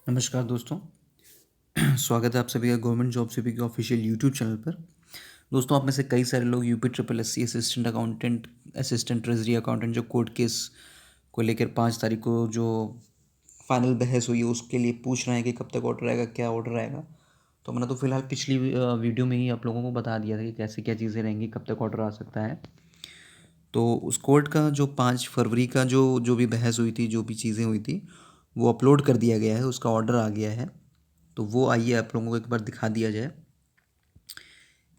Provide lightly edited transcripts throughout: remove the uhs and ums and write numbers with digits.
नमस्कार दोस्तों। स्वागत है आप सभी का गवर्नमेंट जॉब सीपी के ऑफिशियल यूट्यूब चैनल पर। दोस्तों, आप में से कई सारे लोग UP triple SC assistant accountant, assistant treasury accountant जो कोर्ट केस को लेकर 5 तारीख को जो फाइनल बहस हुई है उसके लिए पूछ रहे हैं कि कब तक ऑर्डर आएगा, क्या ऑर्डर आएगा। तो मैंने तो फिलहाल पिछली वीडियो में ही आप लोगों को बता दिया था कि कैसे क्या चीज़ें रहेंगी, कब तक ऑर्डर आ सकता है। तो उस कोर्ट का जो 5 फरवरी का जो जो भी बहस हुई थी, जो भी चीज़ें हुई थी, वो अपलोड कर दिया गया है, उसका ऑर्डर आ गया है। तो वो आइए आप लोगों को एक बार दिखा दिया जाए।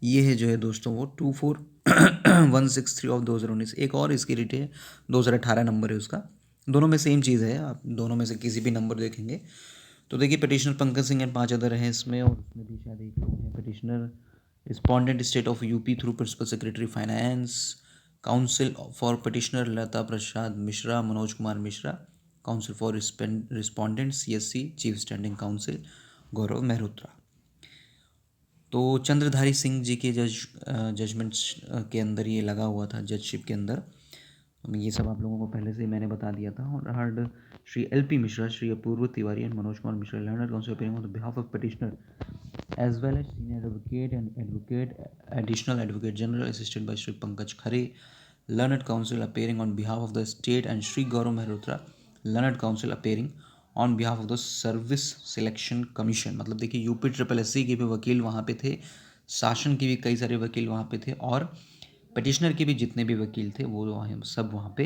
ये है जो है दोस्तों वो 24163 ऑफ 2019। एक और इसकी रिट है 2018 नंबर है उसका। दोनों में सेम चीज़ है, आप दोनों में से किसी भी नंबर देखेंगे तो देखिए petitioner Pankaj Singh and 5 other हैं इसमें, और उसमें भी शायद एक लोग हैं petitioner respondent state of UP through principal secretary finance, counsel for petitioner Lata Prasad Mishra, Manoj Kumar Mishra, counsel for respondent CSC chief standing counsel Gaurav Mehrotra. तो चंद्रधारी सिंह जी के जजमेंट्स के अंदर ये लगा हुआ था, जजशिप के अंदर। ये सब आप लोगों को पहले से ही मैंने बता दिया था। और heard Shri L P. Mishra, Shri Apurva Tiwari and Manoj Kumar Mishra, learned counsel appearing on the behalf of petitioner as well as senior advocate and advocate additional advocate general assisted by Shri Pankaj Khare, learned counsel appearing on behalf of the state, and Shri Gaurav Mehrotra, learned counsel appearing on behalf of the service selection commission. मतलब देखिए UP triple SC के भी वकील वहाँ पे थे, शासन के भी कई सारे वकील वहाँ पे थे, और पटिशनर के भी जितने भी वकील थे वो सब वहाँ पे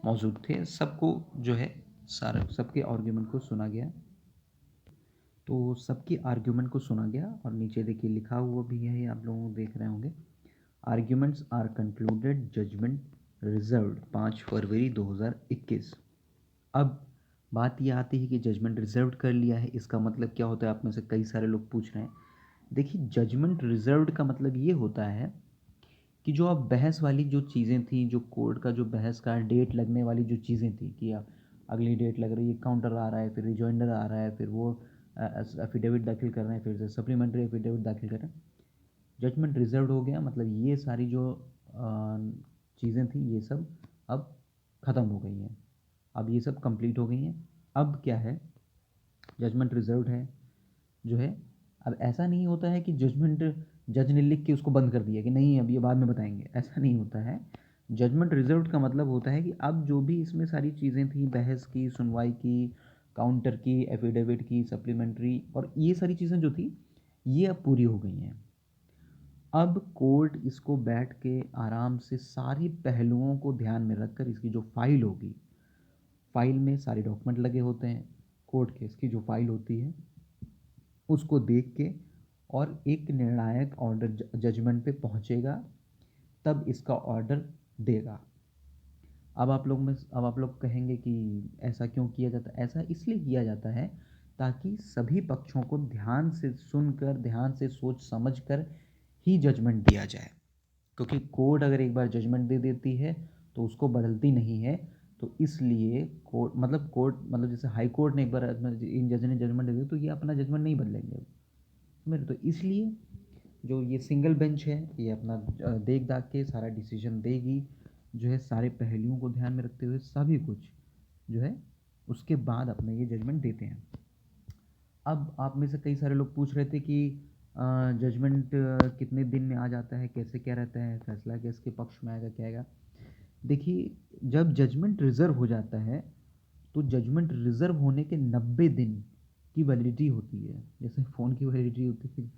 मौजूद थे। सबको जो है सारा सबके आर्ग्यूमेंट को सुना गया। तो सबकी आर्ग्यूमेंट को सुना गया और नीचे देखिए लिखा हुआ भी है, आप लोग देख रहे होंगे। Arguments are concluded, judgment reserved 5 फरवरी 2021। अब बात ये आती है कि जजमेंट रिजर्व्ड कर लिया है, इसका मतलब क्या होता है, आप में से कई सारे लोग पूछ रहे हैं। देखिए जजमेंट रिजर्व्ड का मतलब ये होता है कि जो अब बहस वाली जो चीज़ें थी, जो कोर्ट का जो बहस का डेट लगने वाली जो चीज़ें थी कि अगली डेट लग रही है, काउंटर आ रहा है, फिर रिजॉइंडर आ रहा है, फिर वो एफिडेविट दाखिल कर रहे हैं, फिर से सप्लीमेंट्री एफिडेविट दाखिल कर रहे हैं। जजमेंट रिजर्व्ड हो गया, मतलब ये सारी जो चीज़ें थी ये सब अब ख़त्म हो गई हैं, अब ये सब कंप्लीट हो गई हैं। अब क्या है, जजमेंट रिजर्व्ड है जो है। अब ऐसा नहीं होता है कि जजमेंट जज ने लिख के उसको बंद कर दिया कि नहीं अब ये बाद में बताएंगे, ऐसा नहीं होता है। जजमेंट रिजर्व्ड का मतलब होता है कि अब जो भी इसमें सारी चीज़ें थी, बहस की, सुनवाई की, काउंटर की, एफिडेविट की, सप्लीमेंट्री, और ये सारी चीज़ें जो थी ये अब पूरी हो गई हैं। अब कोर्ट इसको बैठ के आराम से सारी पहलुओं को ध्यान में रखकर इसकी जो फाइल होगी, फाइल में सारे डॉक्यूमेंट लगे होते हैं, कोर्ट केस की जो फाइल होती है उसको देख के और एक निर्णायक ऑर्डर जजमेंट पे पहुंचेगा, तब इसका ऑर्डर देगा। अब आप लोग कहेंगे कि ऐसा क्यों किया जाता है। ऐसा इसलिए किया जाता है ताकि सभी पक्षों को ध्यान से सुनकर, ध्यान से सोच समझ कर ही जजमेंट दिया जाए। क्योंकि कोर्ट अगर एक बार जजमेंट दे देती है तो उसको बदलती नहीं है। तो इसलिए कोर्ट मतलब जैसे हाई कोर्ट ने एक बार इन जज ने जजमेंट दे दिया तो ये अपना जजमेंट नहीं बदलेंगे मेरे। तो इसलिए जो ये सिंगल बेंच है ये अपना देख दाख के सारा डिसीजन देगी, जो है सारे पहलुओं को ध्यान में रखते हुए सभी कुछ जो है उसके बाद अपना ये जजमेंट देते हैं। अब आप में से कई सारे लोग पूछ रहे थे कि जजमेंट कितने दिन में आ जाता है, कैसे क्या रहता है, फैसला किसके पक्ष में आएगा, क्या आएगा। देखिए जब जजमेंट रिज़र्व हो जाता है तो जजमेंट रिज़र्व होने के 90 दिन की वैलिडिटी होती है, जैसे फ़ोन की वैलिडिटी होती है।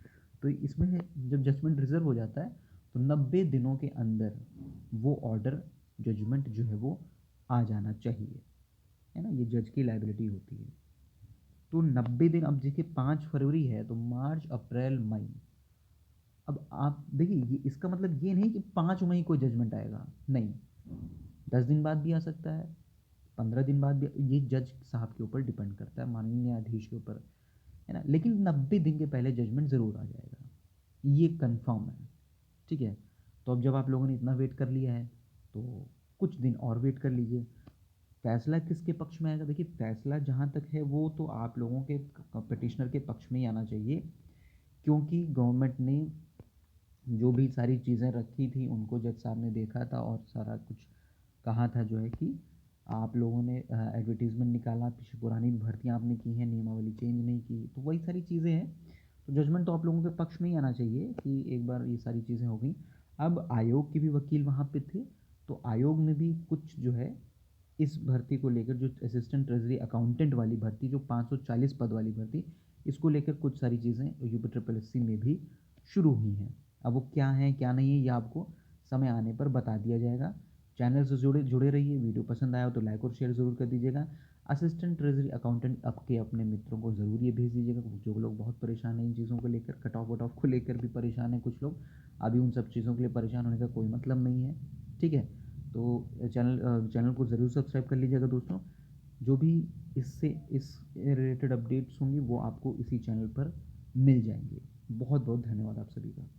तो इसमें जब जजमेंट रिज़र्व हो जाता है तो 90 दिनों के अंदर वो ऑर्डर जजमेंट जो है वो आ जाना चाहिए, है ना। ये जज की लाइबिलिटी होती है। तो 90 दिन, अब देखिए 5 फरवरी है तो मार्च अप्रैल मई। अब आप देखिए ये इसका मतलब ये नहीं कि 5 मई को जजमेंट आएगा, नहीं। 10 दिन बाद भी आ सकता है, 15 दिन बाद भी, ये जज साहब के ऊपर डिपेंड करता है, माननीय न्यायाधीश के ऊपर, है ना। लेकिन 90 दिन के पहले जजमेंट ज़रूर आ जाएगा, ये कंफर्म है, ठीक है। तो अब जब आप लोगों ने इतना वेट कर लिया है तो कुछ दिन और वेट कर लीजिए। फैसला किसके पक्ष में आएगा, देखिए फैसला जहाँ तक है वो तो आप लोगों के पिटिशनर के पक्ष में ही आना चाहिए, क्योंकि गवर्नमेंट ने जो भी सारी चीज़ें रखी थी उनको जज साहब ने देखा था और सारा कुछ कहा था जो है कि आप लोगों ने एडवर्टाइज़मेंट निकाला, पीछे पुरानी भर्तियाँ आपने की हैं, नियमावली चेंज नहीं की, तो वही सारी चीज़ें हैं। तो जजमेंट तो आप लोगों के पक्ष में ही आना चाहिए कि एक बार ये सारी चीज़ें हो गई। अब आयोग के भी वकील वहाँ पे थे, तो आयोग ने भी कुछ जो है इस भर्ती को लेकर, जो असिस्टेंट ट्रेज़री अकाउंटेंट वाली भर्ती, जो 540 पद वाली भर्ती, इसको लेकर कुछ सारी चीज़ें यूपी ट्रिपल एससी में भी शुरू हुई हैं। अब वो क्या हैं, क्या नहीं है, ये आपको समय आने पर बता दिया जाएगा। चैनल से जुड़े जुड़े रहिए। वीडियो पसंद आया हो तो लाइक और शेयर ज़रूर कर दीजिएगा। असिस्टेंट ट्रेज़री अकाउंटेंट आपके अपने मित्रों को ज़रूर ये भेज दीजिएगा, जो लोग बहुत परेशान हैं इन चीज़ों को लेकर, कट ऑफ वट ऑफ को लेकर भी परेशान हैं कुछ लोग। अभी उन सब चीज़ों के लिए परेशान होने का कोई मतलब नहीं है, ठीक है? तो चैनल को ज़रूर सब्सक्राइब कर लीजिएगा दोस्तों। जो भी इस रिलेटेड अपडेट्स होंगी वो आपको इसी चैनल पर मिल जाएँगे। बहुत बहुत धन्यवाद आप सभी का।